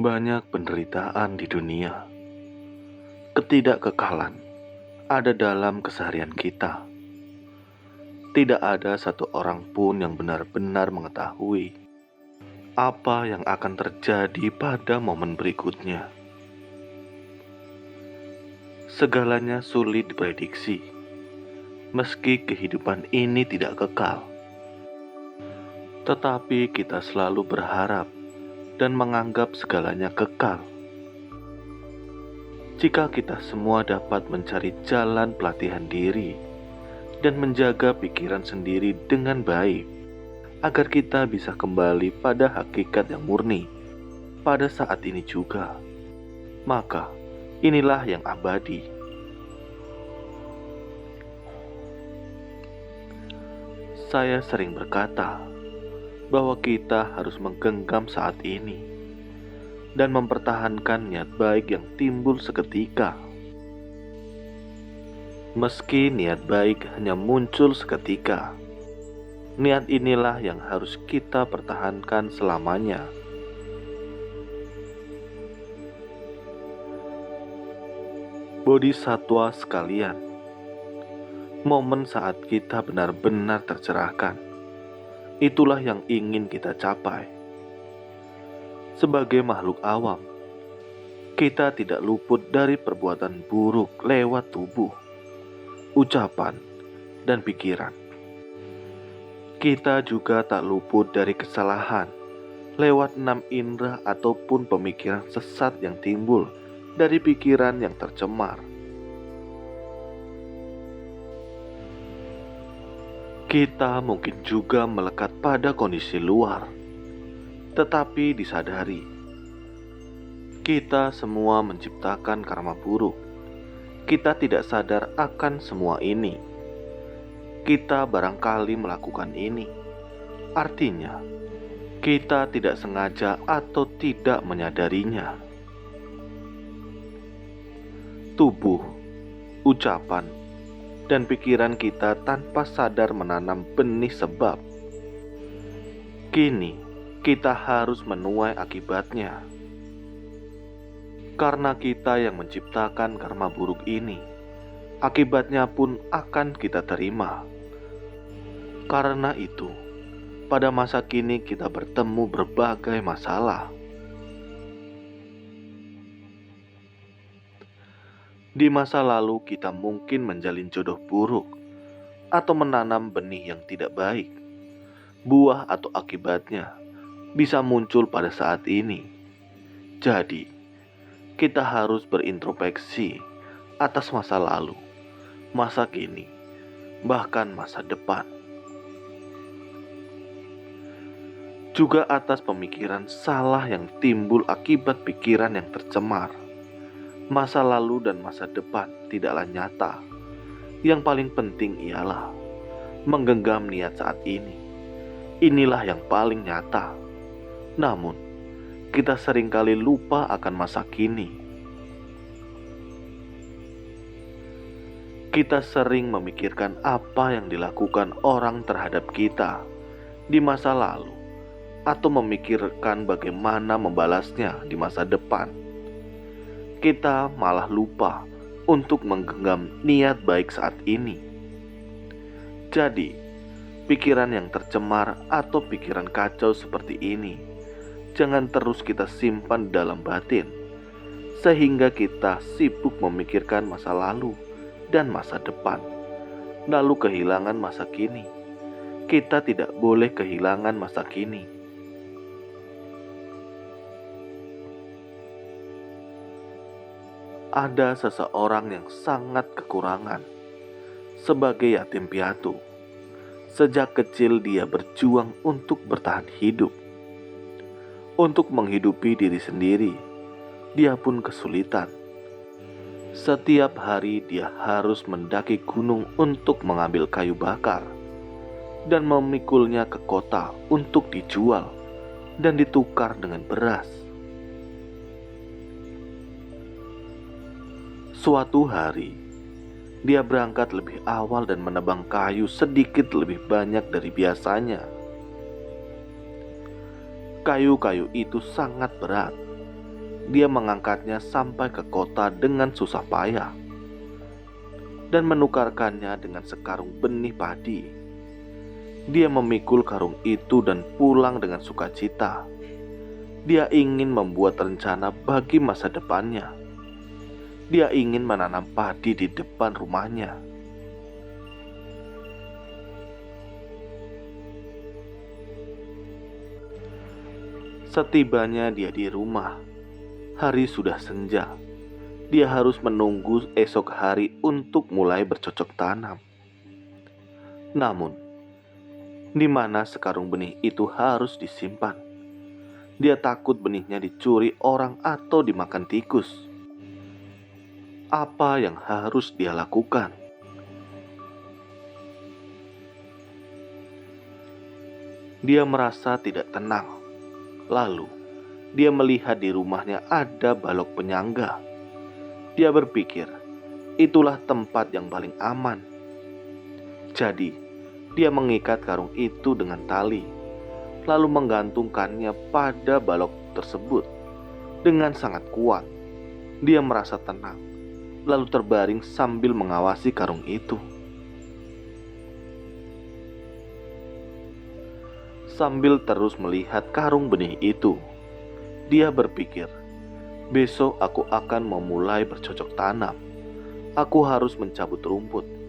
Banyak penderitaan di dunia. Ketidakkekalan ada dalam keseharian kita. Tidak ada satu orang pun yang benar-benar mengetahui apa yang akan terjadi pada momen berikutnya. Segalanya sulit diprediksi, meski kehidupan ini tidak kekal. Tetapi kita selalu berharap dan menganggap segalanya kekal. Jika kita semua dapat mencari jalan pelatihan diri dan menjaga pikiran sendiri dengan baik, agar kita bisa kembali pada hakikat yang murni pada saat ini juga, maka inilah yang abadi. Saya sering berkata bahwa kita harus menggenggam saat ini dan mempertahankan niat baik yang timbul seketika. Meski niat baik hanya muncul seketika, niat inilah yang harus kita pertahankan selamanya. Bodhisatwa sekalian, momen saat kita benar-benar tercerahkan, itulah yang ingin kita capai. Sebagai makhluk awam, kita tidak luput dari perbuatan buruk lewat tubuh, ucapan, dan pikiran. Kita juga tak luput dari kesalahan lewat 6 indera ataupun pemikiran sesat yang timbul dari pikiran yang tercemar. Kita mungkin juga melekat pada kondisi luar, tetapi disadari, kita semua menciptakan karma buruk. Kita tidak sadar akan semua ini. Kita barangkali melakukan ini. Artinya, kita tidak sengaja atau tidak menyadarinya. Tubuh, ucapan, dan pikiran kita tanpa sadar menanam benih sebab. Kini kita harus menuai akibatnya. Karena kita yang menciptakan karma buruk ini, akibatnya pun akan kita terima. Karena itu, pada masa kini kita bertemu berbagai masalah. Di masa lalu kita mungkin menjalin jodoh buruk atau menanam benih yang tidak baik. Buah atau akibatnya bisa muncul pada saat ini. Jadi, kita harus berintrospeksi atas masa lalu, masa kini, bahkan masa depan. Juga atas pemikiran salah yang timbul akibat pikiran yang tercemar. Masa lalu dan masa depan tidaklah nyata. Yang paling penting ialah menggenggam niat saat ini. Inilah yang paling nyata. Namun, kita seringkali lupa akan masa kini. Kita sering memikirkan apa yang dilakukan orang terhadap kita di masa lalu, atau memikirkan bagaimana membalasnya di masa depan. Kita malah lupa untuk menggenggam niat baik saat ini. Jadi, pikiran yang tercemar atau pikiran kacau seperti ini jangan terus kita simpan dalam batin, sehingga kita sibuk memikirkan masa lalu dan masa depan, lalu kehilangan masa kini. Kita tidak boleh kehilangan masa kini. Ada seseorang yang sangat kekurangan. Sebagai yatim piatu, sejak kecil dia berjuang untuk bertahan hidup. Untuk menghidupi diri sendiri, dia pun kesulitan. Setiap hari dia harus mendaki gunung untuk mengambil kayu bakar dan memikulnya ke kota untuk dijual dan ditukar dengan beras. Suatu hari, dia berangkat lebih awal dan menebang kayu sedikit lebih banyak dari biasanya. Kayu-kayu itu sangat berat dia mengangkatnya sampai ke kota dengan susah payah dan menukarkannya dengan sekarung benih padi. Dia memikul karung itu dan pulang dengan sukacita. Dia ingin membuat rencana bagi masa depannya. Dia ingin menanam padi di depan rumahnya. Setibanya dia di rumah, hari sudah senja. Dia harus menunggu esok hari untuk mulai bercocok tanam. Namun, di mana sekarung benih itu harus disimpan? Dia takut benihnya dicuri orang atau dimakan tikus. Apa yang harus dia lakukan? Dia merasa tidak tenang. Lalu, dia melihat di rumahnya ada balok penyangga. Dia berpikir, itulah tempat yang paling aman. Jadi, dia mengikat karung itu dengan tali, lalu menggantungkannya pada balok tersebut. Dengan sangat kuat, dia merasa tenang, lalu terbaring sambil mengawasi karung itu. Sambil terus melihat karung benih itu, dia berpikir, besok aku akan memulai bercocok tanam. Aku harus mencabut rumput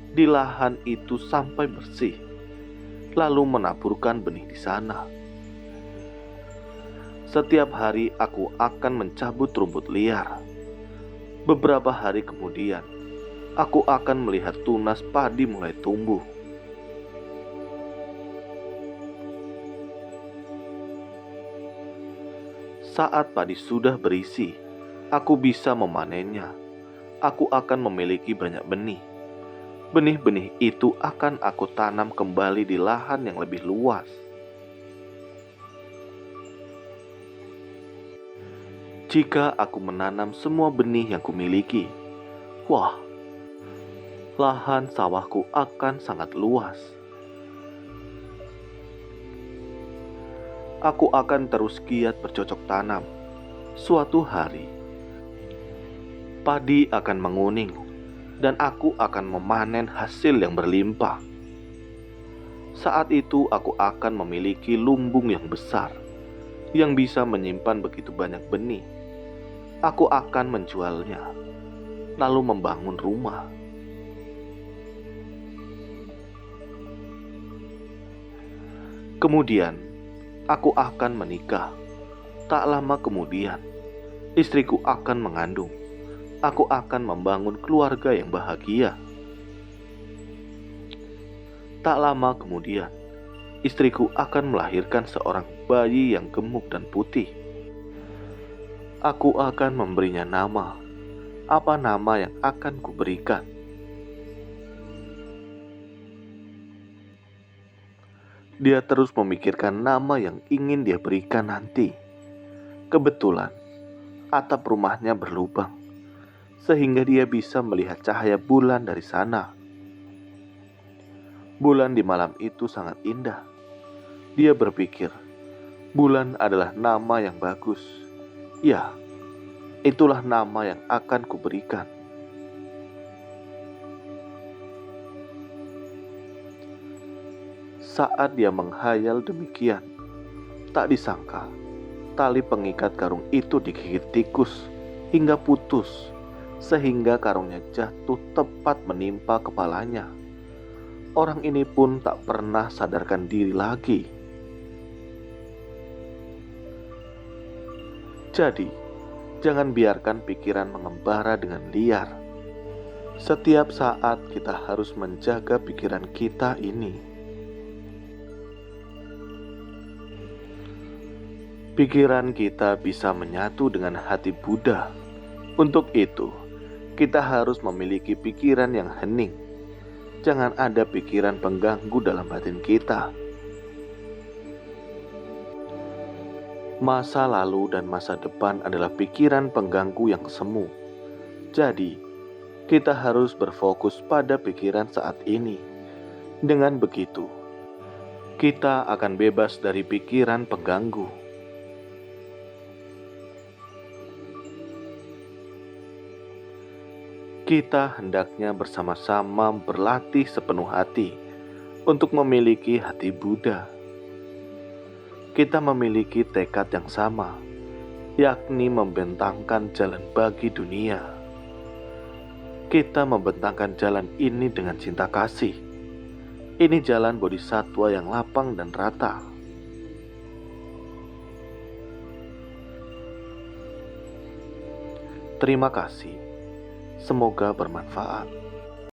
di lahan itu sampai bersih, lalu menaburkan benih di sana. Setiap hari aku akan mencabut rumput liar. Beberapa hari kemudian, aku akan melihat tunas padi mulai tumbuh. Saat padi sudah berisi, aku bisa memanennya. Aku akan memiliki banyak benih. Benih-benih itu akan aku tanam kembali di lahan yang lebih luas. Jika aku menanam semua benih yang kumiliki, wah, lahan sawahku akan sangat luas. Aku akan terus giat bercocok tanam. Suatu hari, padi akan menguning dan aku akan memanen hasil yang berlimpah. Saat itu aku akan memiliki lumbung yang besar yang bisa menyimpan begitu banyak benih. Aku akan menjualnya, lalu membangun rumah. Kemudian, aku akan menikah. Tak lama kemudian, istriku akan mengandung. Aku akan membangun keluarga yang bahagia. Tak lama kemudian, istriku akan melahirkan seorang bayi yang gemuk dan putih. Aku akan memberinya nama. Apa nama yang akan kuberikan? Dia terus memikirkan nama yang ingin dia berikan nanti. Kebetulan, atap rumahnya berlubang, sehingga dia bisa melihat cahaya bulan dari sana. Bulan di malam itu sangat indah. Dia berpikir, bulan adalah nama yang bagus. Ya, itulah nama yang akan kuberikan. Saat dia menghayal demikian, tak disangka tali pengikat karung itu digigit tikus hingga putus, sehingga karungnya jatuh tepat menimpa kepalanya. Orang ini pun tak pernah sadarkan diri lagi. Jadi, jangan biarkan pikiran mengembara dengan liar. Setiap saat kita harus menjaga pikiran kita ini. Pikiran kita bisa menyatu dengan hati Buddha. Untuk itu, kita harus memiliki pikiran yang hening. Jangan ada pikiran pengganggu dalam batin kita. Masa lalu dan masa depan adalah pikiran pengganggu yang semu. Jadi, kita harus berfokus pada pikiran saat ini. Dengan begitu, kita akan bebas dari pikiran pengganggu. Kita hendaknya bersama-sama berlatih sepenuh hati untuk memiliki hati Buddha. Kita memiliki tekad yang sama, yakni membentangkan jalan bagi dunia. Kita membentangkan jalan ini dengan cinta kasih. Ini jalan bodhisatwa yang lapang dan rata. Terima kasih. Semoga bermanfaat.